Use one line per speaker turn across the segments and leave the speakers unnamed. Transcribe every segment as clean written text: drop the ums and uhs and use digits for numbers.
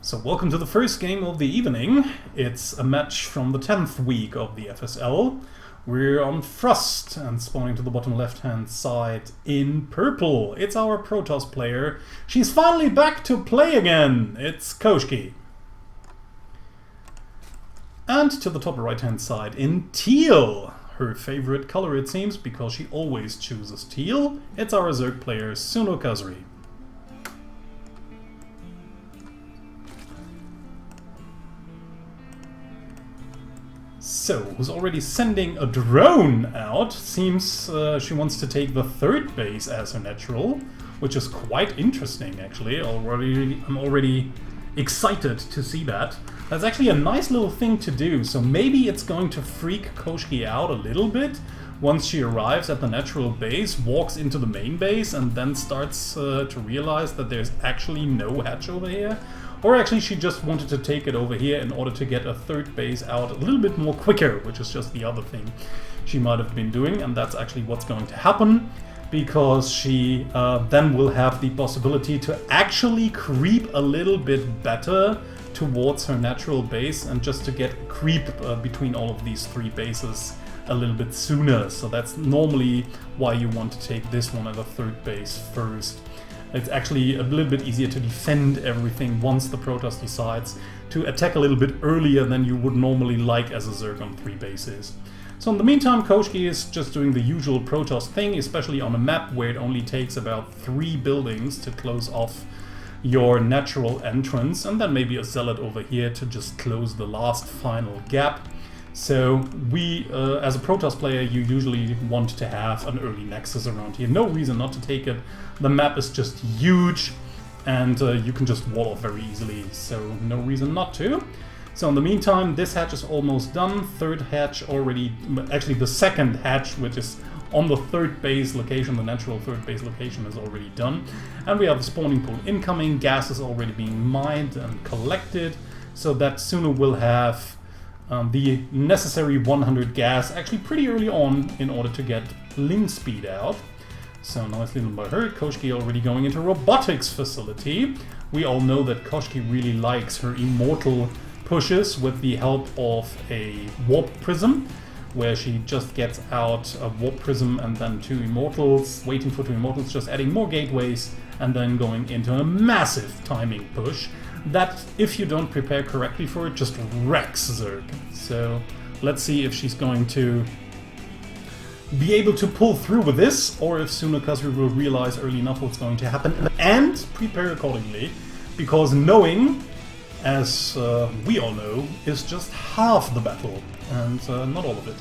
So welcome to the first game of the evening. It's a match from the 10th week of the FSL. We're on Frost and spawning to the bottom left hand side in purple. It's our Protoss player. She's finally back to play again. It's Koshkii. And to the top right hand side in teal. Her favorite color it seems because she always chooses teal. It's our Zerg player Sunokasuri. So, who's already sending a drone out? Seems she wants to take the third base as her natural, which is quite interesting actually. I'm already excited to see that. That's actually a nice little thing to do, so maybe it's going to freak Koshkii out a little bit once she arrives at the natural base, walks into the main base, and then starts to realize that there's actually no hatch over here. Or actually she just wanted to take it over here in order to get a third base out a little bit more quicker, which is just the other thing she might have been doing, and that's actually what's going to happen, because she then will have the possibility to actually creep a little bit better towards her natural base and just to get a creep between all of these three bases a little bit sooner. So that's normally why you want to take this one at the third base first. It's actually a little bit easier to defend everything once the Protoss decides to attack a little bit earlier than you would normally like as a Zerg on three bases. So in the meantime, Koshkii is just doing the usual Protoss thing, especially on a map where it only takes about 3 buildings to close off your natural entrance, and then maybe a Zealot over here to just close the last final gap. So we, as a Protoss player, you usually want to have an early Nexus around here. No reason not to take it. The map is just huge, and you can just wall off very easily, so no reason not to. So in the meantime, this hatch is almost done. Third hatch already, actually the second hatch, which is on the third base location, the natural third base location, is already done. And we have the spawning pool incoming. Gas is already being mined and collected, so that sooner we'll have the necessary 100 gas actually pretty early on in order to get Ling speed out. So nicely done by her. Koshkii already going into robotics facility. We all know that Koshkii really likes her immortal pushes with the help of a warp prism, where she just gets out a warp prism and then 2 immortals, waiting for 2 immortals, just adding more gateways, and then going into a massive timing push that, if you don't prepare correctly for it, just wrecks Zerg. So let's see if she's going to be able to pull through with this, or if Sunokasuri will realize early enough what's going to happen and prepare accordingly, because knowing, as we all know, is just half the battle, and not all of it.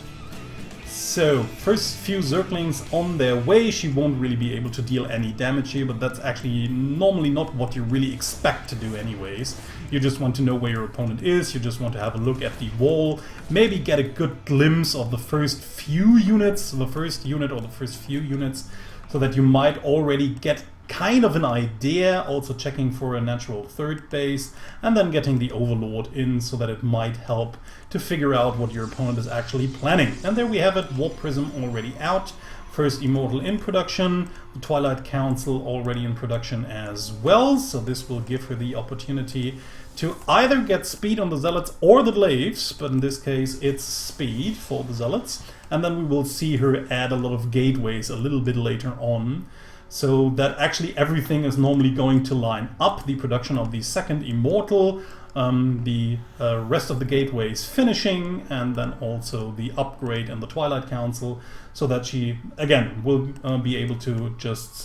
So, first few Zerglings on their way. She won't really be able to deal any damage here, but that's actually normally not what you really expect to do anyways. You just want to know where your opponent is, you just want to have a look at the wall, maybe get a good glimpse of the first few units, the first unit or the first few units, so that you might already get kind of an idea, also checking for a natural third base, and then getting the Overlord in so that it might help to figure out what your opponent is actually planning. And there we have it, Warp Prism already out, first Immortal in production, the Twilight Council already in production as well, so this will give her the opportunity to either get speed on the Zealots or the Glaives, but in this case it's speed for the Zealots, and then we will see her add a lot of gateways a little bit later on, so that actually everything is normally going to line up. The production of the second Immortal, the rest of the gateways finishing, and then also the upgrade and the Twilight Council, so that she, again, will be able to just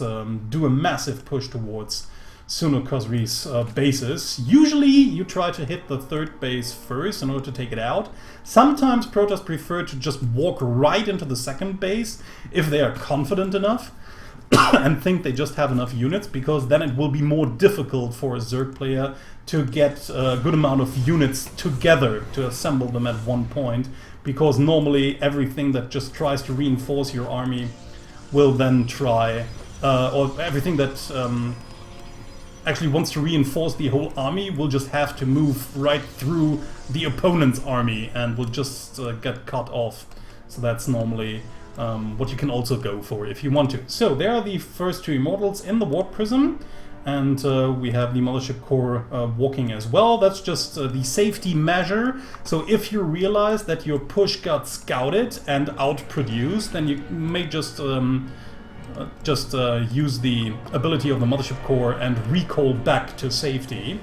do a massive push towards Sunokasuri's bases. Usually you try to hit the third base first in order to take it out. Sometimes Protoss prefer to just walk right into the second base if they are confident enough and think they just have enough units, because then it will be more difficult for a Zerg player to get a good amount of units together to assemble them at one point, because normally everything that just tries to reinforce your army will then try, or everything that actually wants to reinforce the whole army will just have to move right through the opponent's army and will just get cut off. So that's normally what you can also go for if you want to. So there are the first 2 Immortals in the Warp Prism, and we have the Mothership Core walking as well. That's just the safety measure. So if you realize that your push got scouted and outproduced, then you may just use the ability of the Mothership Core and recall back to safety.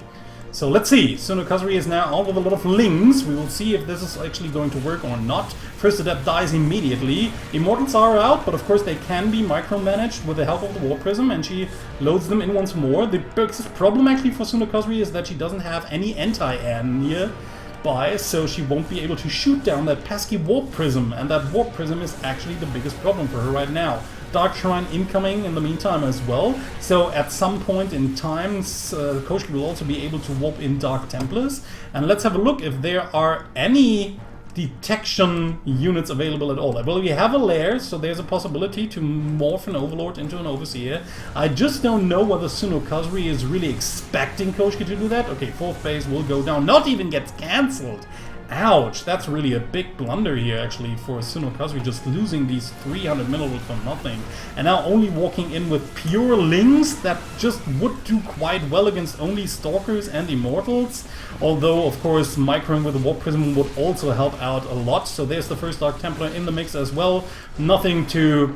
So let's see, Sunokasuri is now out with a lot of lings. We will see if this is actually going to work or not. First Adept dies immediately. Immortals are out, but of course they can be micromanaged with the help of the Warp Prism, and she loads them in once more. The biggest problem actually for Sunokasuri is that she doesn't have any anti-air nearby, so she won't be able to shoot down that pesky Warp Prism, and that Warp Prism is actually the biggest problem for her right now. Dark Shrine incoming in the meantime as well, so at some point in time Koshkii will also be able to warp in Dark Templars. And let's have a look if there are any detection units available at all. Well, we have a lair, so there's a possibility to morph an Overlord into an Overseer. I just don't know whether Sunokasuri is really expecting Koshkii to do that. Okay, 4th base will go down, not even gets cancelled. Ouch, that's really a big blunder here actually for Sunokasuri, just losing these 300 minerals for nothing. And now only walking in with pure lings that just would do quite well against only Stalkers and Immortals. Although, of course, microing with the Warp Prism would also help out a lot. So there's the first Dark Templar in the mix as well. Nothing to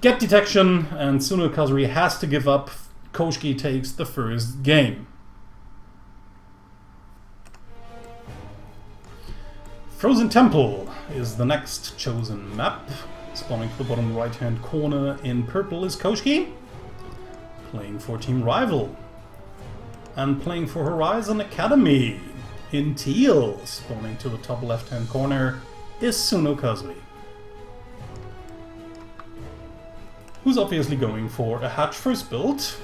get detection, and Sunokasuri has to give up. Koshkii takes the first game. Frozen Temple is the next chosen map. Spawning to the bottom right hand corner in purple is Koshkii, playing for Team Rival. And playing for Horizon Academy in teal, spawning to the top left hand corner, is Sunokasuri, who's obviously going for a hatch first build.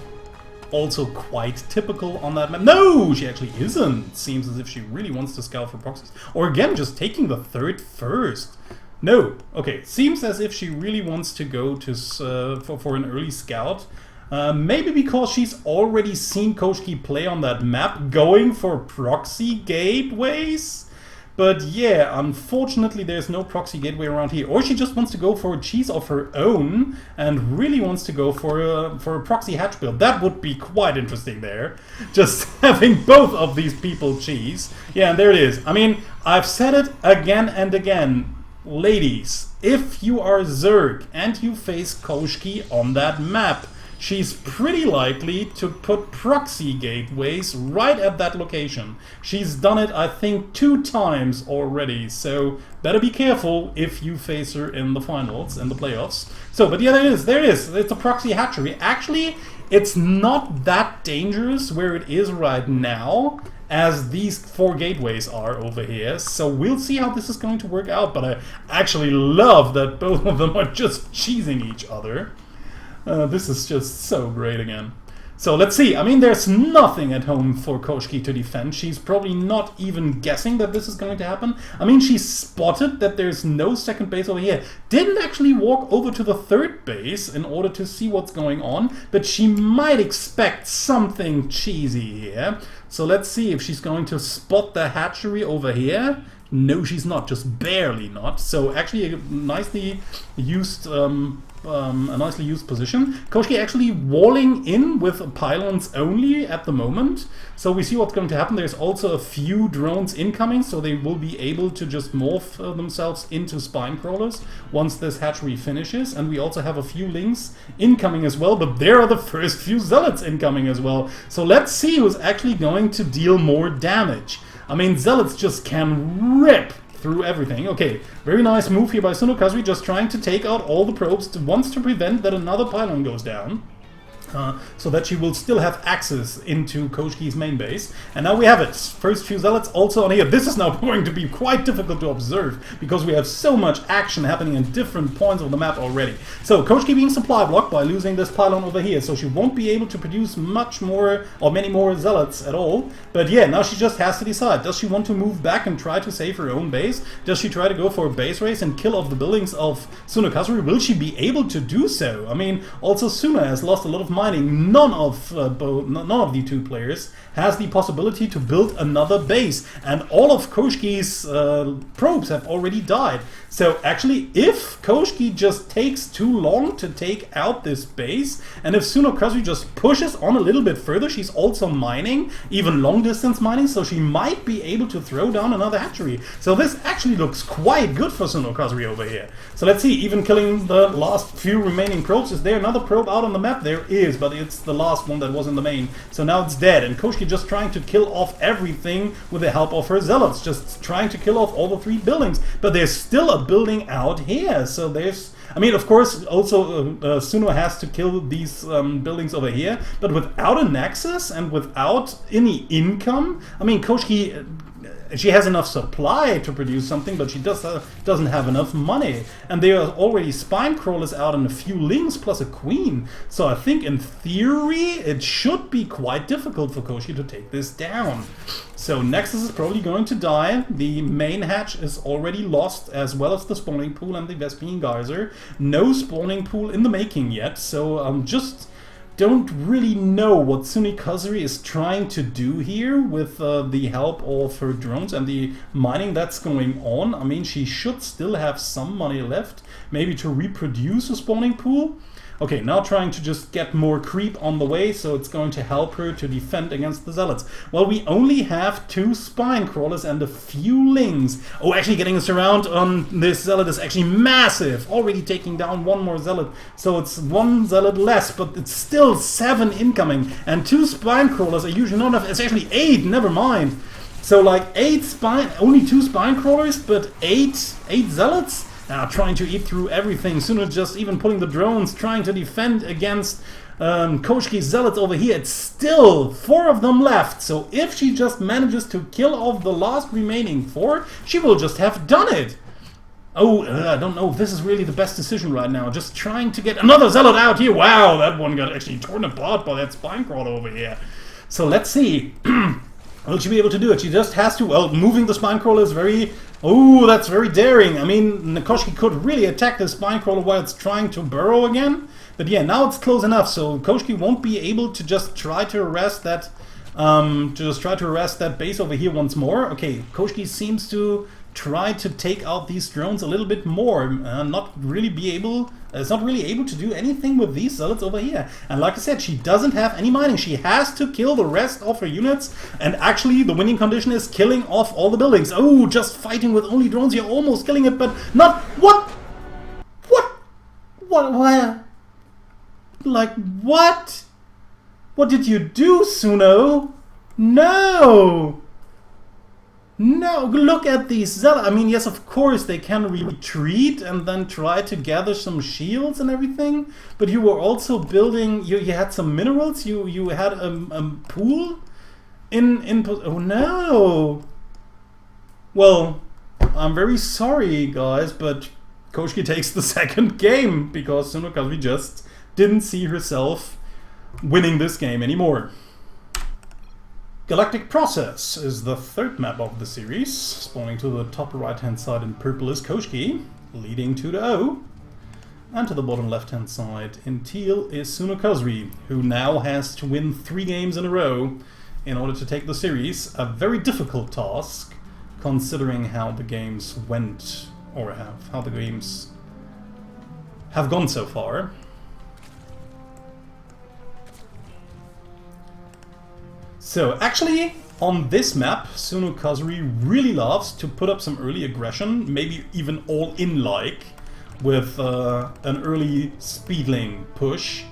Also quite typical on that map. No, she actually isn't. Seems as if she really wants to scout for proxies. Or again, just taking the third first. No. Okay, seems as if she really wants to go to for an early scout. Maybe because she's already seen Koshkii play on that map, going for proxy gateways. But yeah, unfortunately there's no proxy gateway around here. Or she just wants to go for a cheese of her own and really wants to go for a proxy hatch build. That would be quite interesting there. Just having both of these people cheese. Yeah, and there it is. I mean, I've said it again and again. Ladies, if you are Zerg and you face Koshkii on that map, she's pretty likely to put proxy gateways right at that location. She's done it, I think, 2 times already, so better be careful if you face her in the finals, in the playoffs. So, but yeah, there it is. It's a proxy hatchery. Actually, it's not that dangerous where it is right now, as these 4 gateways are over here. So we'll see how this is going to work out, but I actually love that both of them are just cheesing each other. This is just so great again. So let's see. I mean, there's nothing at home for Koshkii to defend. She's probably not even guessing that this is going to happen. I mean, she spotted that there's no second base over here. Didn't actually walk over to the 3rd base in order to see what's going on, but she might expect something cheesy here. So let's see if she's going to spot the hatchery over here. No, she's not, just barely not. So actually a nicely used position. Koshkii actually walling in with pylons only at the moment. So we see what's going to happen. There's also a few drones incoming, so they will be able to just morph themselves into spine crawlers once this hatchery finishes. And we also have a few lings incoming as well, but there are the first few zealots incoming as well. So let's see who's actually going to deal more damage. I mean, zealots just can rip through everything. Okay, very nice move here by Sunokasuri, just trying to take out all the probes, wants to prevent that another pylon goes down. So that she will still have access into Koshkii's main base. And now we have it. First few zealots also on here. This is now going to be quite difficult to observe because we have so much action happening in different points of the map already. So Koshkii being supply blocked by losing this pylon over here, so she won't be able to produce much more or many more zealots at all. But yeah, now she just has to decide. Does she want to move back and try to save her own base? Does she try to go for a base race and kill off the buildings of Sunokasuri? Will she be able to do so? I mean, also Suna has lost a lot of mining, none of the two players has the possibility to build another base, and all of Koshkii's probes have already died. So actually, if Koshkii just takes too long to take out this base, and if Sunokasuri just pushes on a little bit further, she's also mining, even long distance mining, so she might be able to throw down another hatchery. So this actually looks quite good for Sunokasuri over here. So let's see, even killing the last few remaining probes. Is there another probe out on the map? There is, but it's the last one that was in the main. So now it's dead, and Koshkii just trying to kill off everything with the help of her zealots, just trying to kill off all the 3 buildings. But there's still a building out here, so there's... I mean, of course, also Suno has to kill these buildings over here, but without a nexus and without any income, I mean, Koshkii... she has enough supply to produce something, but she doesn't have enough money. And there are already spine crawlers out and a few lings plus a queen. So I think in theory it should be quite difficult for Koshkii to take this down. So Nexus is probably going to die. The main hatch is already lost, as well as the spawning pool and the Vespine Geyser. No spawning pool in the making yet, so just... don't really know what Sunokasuri is trying to do here with the help of her drones and the mining that's going on. I mean, she should still have some money left, maybe to reproduce a spawning pool. Okay, now trying to just get more creep on the way, so it's going to help her to defend against the zealots. Well, we only have 2 spine crawlers and a few lings. Oh, actually getting us around on this zealot is actually massive. Already taking down 1 more zealot, so it's 1 zealot less, but it's still 7 incoming. And 2 spine crawlers are usually not enough. It's actually 8, never mind. So like 8 spine, only 2 spine crawlers, but 8 zealots? Now trying to eat through everything. Suno just even pulling the drones, trying to defend against Koshkii's zealots over here. It's still 4 of them left. So if she just manages to kill off the last remaining 4, she will just have done it. Oh, I don't know if this is really the best decision right now. Just trying to get another zealot out here. Wow, that one got actually torn apart by that spine crawler over here. So let's see. Will she be able to do it? She just has to. Well, moving the spine crawler is very... oh, that's very daring. I mean, Koshkii could really attack the spine crawler while it's trying to burrow again. But yeah, now it's close enough, so Koshkii won't be able to just try to arrest that base over here once more. Okay, Koshkii seems to try to take out these drones a little bit more, not really able to do anything with these zealots over here. And like I said, she doesn't have any mining. She has to kill the rest of her units, and actually the winning condition is killing off all the buildings. Oh, just fighting with only drones, you're almost killing it, but not... What? Like, what? What did you do, Suno? No! No, look at these zealots. I mean, yes, of course, they can retreat and then try to gather some shields and everything. But you were also building... You had some minerals. You had a pool in... Oh, no! Well, I'm very sorry, guys, but Koshkii takes the second game because Sunokasuri just didn't see herself winning this game anymore. Galactic Process is the 3rd map of the series. Spawning to the top right-hand side in purple is Koshkii, leading to the O. And to the bottom left-hand side in teal is Sunokasuri, who now has to win 3 games in a row in order to take the series. A very difficult task, considering how the games went, or how the games have gone so far. So actually, on this map, Sunokasuri really loves to put up some early aggression, maybe even all-in-like, with an early speedling push,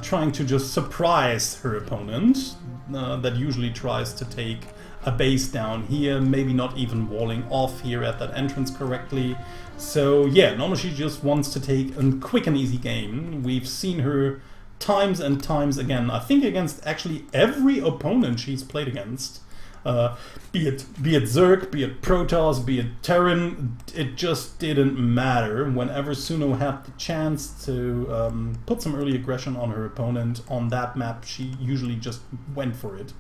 trying to just surprise her opponent, that usually tries to take a base down here, maybe not even walling off here at that entrance correctly. So yeah, normally she just wants to take a quick and easy game. We've seen her times and times again, I think against actually every opponent she's played against, be it Zerg, be it Protoss, be it Terran, it just didn't matter. Whenever Suno had the chance to put some early aggression on her opponent on that map, she usually just went for it.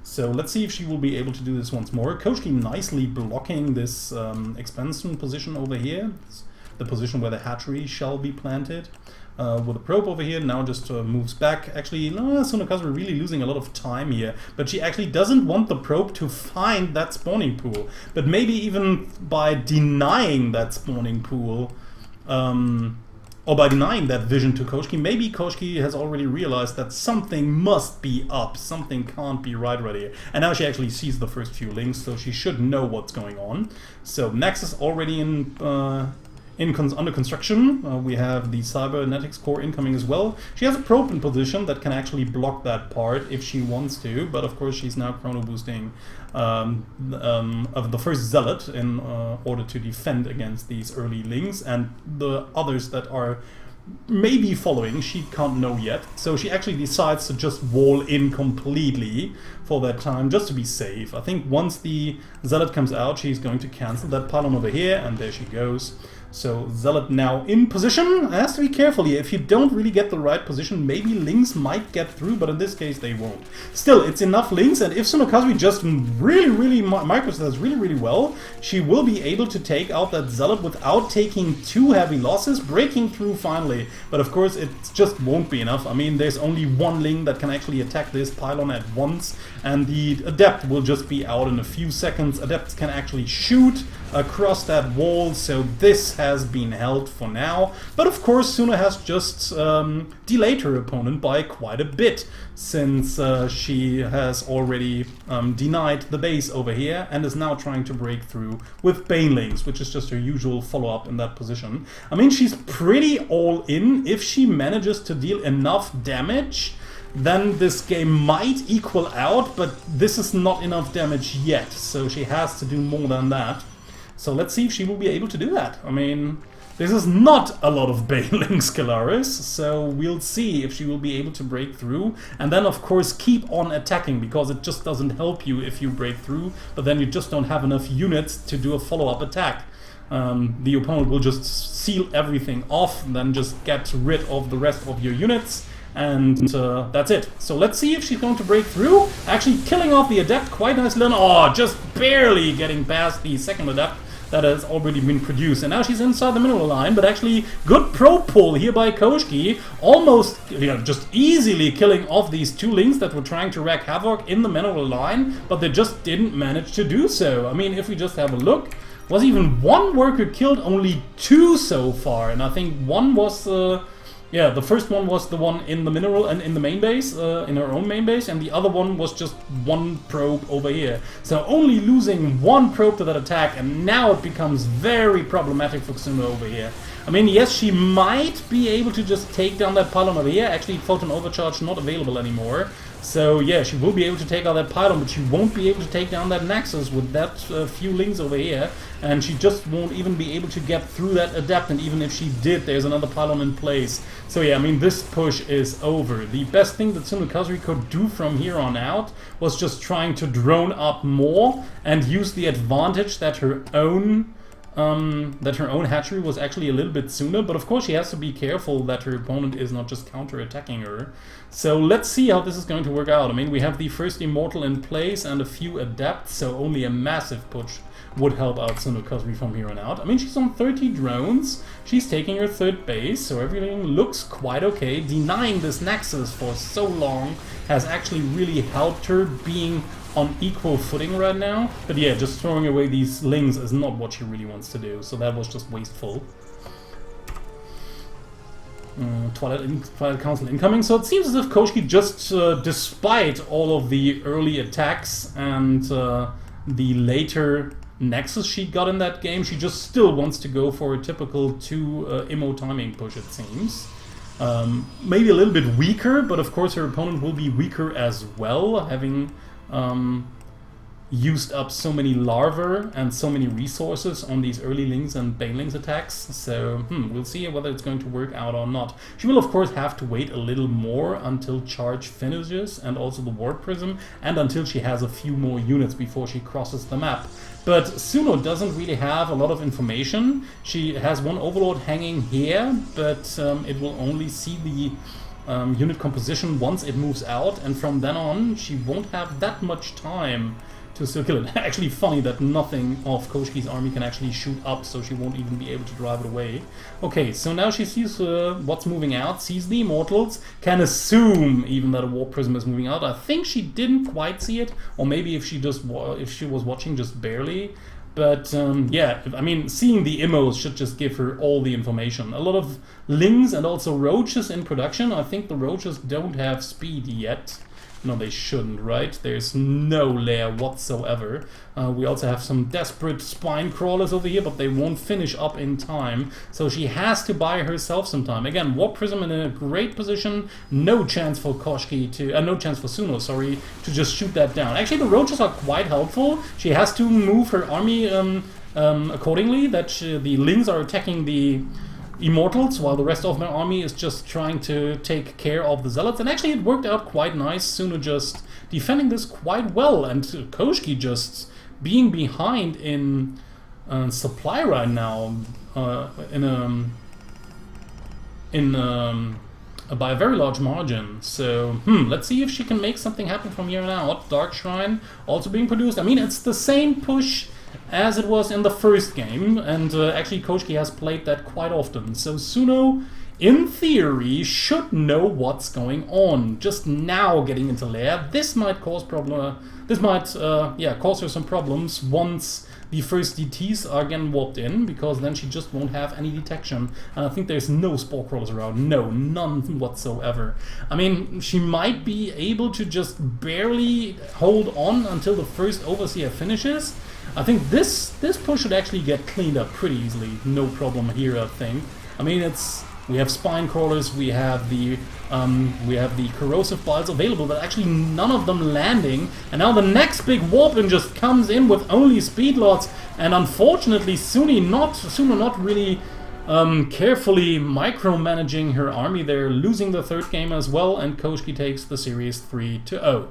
So let's see if she will be able to do this once more. Koshkii nicely blocking this expansion position over here, the position where the hatchery shall be planted. with a probe over here. Now just moves back. Actually, Sunokasuri really losing a lot of time here, but she actually doesn't want the probe to find that spawning pool. But maybe even by denying that spawning pool, or by denying that vision to Koshkii, maybe Koshkii has already realized that something must be up, something can't be right here. And now she actually sees the first few links, so she should know what's going on. So Nexus already under construction. We have the cybernetics core incoming as well. She has a probe in position that can actually block that part if she wants to, but of course she's now chrono boosting of the first zealot in order to defend against these early links, and the others that are maybe following, she can't know yet. So she actually decides to just wall in completely for that time, just to be safe. I think once the zealot comes out, she's going to cancel that pylon over here, and there she goes. So Zealot now in position. Has to be careful here. If you don't really get the right position, maybe links might get through, but in this case they won't. Still, it's enough links, and if Sunokasuri just really microsets really well, she will be able to take out that Zealot without taking too heavy losses, breaking through finally. But of course it just won't be enough. I mean, there's only one link that can actually attack this pylon at once, and the Adept will just be out in a few seconds. Adepts can actually shoot across that wall, so this has been held for now. But of course Suno has just delayed her opponent by quite a bit, since she has already denied the base over here and is now trying to break through with Banelings, which is just her usual follow-up in that position. I mean, she's pretty all in. If she manages to deal enough damage, then this game might equal out, but this is not enough damage yet, so she has to do more than that. So let's see if she will be able to do that. I mean, this is not a lot of Banelings, Kalaris, so we'll see if she will be able to break through. And then, of course, keep on attacking, because it just doesn't help you if you break through, but then you just don't have enough units to do a follow-up attack. The opponent will just seal everything off, and then just get rid of the rest of your units. And that's it. So let's see if she's going to break through. Actually killing off the Adept quite nicely. Oh, just barely getting past the second Adept that has already been produced. And now she's inside the mineral line, but actually good pro pull here by Koshkii. Almost, just easily killing off these two links that were trying to wreak havoc in the mineral line, but they just didn't manage to do so. I mean, if we just have a look, was even one worker killed, only two so far. And I think one was... yeah, the first one was the one in the mineral and in the main base, in her own main base, and the other one was just one probe over here. So only losing one probe to that attack, and now it becomes very problematic for Xuno over here. I mean, yes, she might be able to just take down that pylon over here. Actually, Photon Overcharge not available anymore. So yeah, she will be able to take out that pylon, but she won't be able to take down that Nexus with that few links over here. And she just won't even be able to get through that Adept, and even if she did, there's another pylon in place. So yeah, I mean, this push is over. The best thing that Sunokasuri could do from here on out was just trying to drone up more and use the advantage that her own hatchery was actually a little bit sooner, but of course she has to be careful that her opponent is not just counter-attacking her. So let's see how this is going to work out. I mean, we have the first Immortal in place and a few Adepts, so only a massive push would help out Sunokasuri from here on out. I mean, she's on 30 drones, she's taking her third base, so everything looks quite okay. Denying this Nexus for so long has actually really helped her being on equal footing right now. But yeah, just throwing away these links is not what she really wants to do, so that was just wasteful. Twilight Council incoming. So it seems as if Koshkii just, despite all of the early attacks and the later Nexus she got in that game, she just still wants to go for a typical 2 immo timing push, it seems. Maybe a little bit weaker, but of course her opponent will be weaker as well, having used up so many larvae and so many resources on these early links and banelings attacks. So we'll see whether it's going to work out or not. She will of course have to wait a little more until charge finishes, and also the Warp Prism, and until she has a few more units before she crosses the map. But Suno doesn't really have a lot of information. She has one Overlord hanging here, but it will only see the unit composition once it moves out, and from then on she won't have that much time to still kill it. Actually funny that nothing of Koshkii's army can actually shoot up, so she won't even be able to drive it away. Okay, so now she sees what's moving out, sees the Immortals, can assume even that a Warp Prism is moving out. I think she didn't quite see it, or maybe if she was watching just barely. But yeah, I mean, seeing the immos should just give her all the information. A lot of Lings and also Roaches in production. I think the Roaches don't have speed yet. No, they shouldn't, right? There's no lair whatsoever. We also have some desperate spine crawlers over here, but they won't finish up in time. So she has to buy herself some time. Again, Warp Prism in a great position. No chance for Koshkii to... no chance for Suno, sorry, to just shoot that down. Actually, the Roaches are quite helpful. She has to move her army accordingly, that the Lings are attacking the Immortals, while the rest of my army is just trying to take care of the Zealots. And actually it worked out quite nice, Suno just defending this quite well, and Koshkii just being behind in supply right now by a very large margin. So, let's see if she can make something happen from here on out. Dark Shrine also being produced. I mean, it's the same push as it was in the first game, and actually Koshkii has played that quite often. So Suno, in theory, should know what's going on. Just now getting into lair, this might cause cause her some problems once the first DTs are again warped in, because then she just won't have any detection. And I think there's no Spore Crawlers around. No, none whatsoever. I mean, she might be able to just barely hold on until the first Overseer finishes. I think this push should actually get cleaned up pretty easily. No problem here, I think. I mean, we have Spine Crawlers, we have the Corrosive Biles available, but actually none of them landing. And now the next big Warpin just comes in with only Speed Lots, and unfortunately Suno not really carefully micromanaging her army. They're losing the third game as well, and Koshkii takes the series 3-0.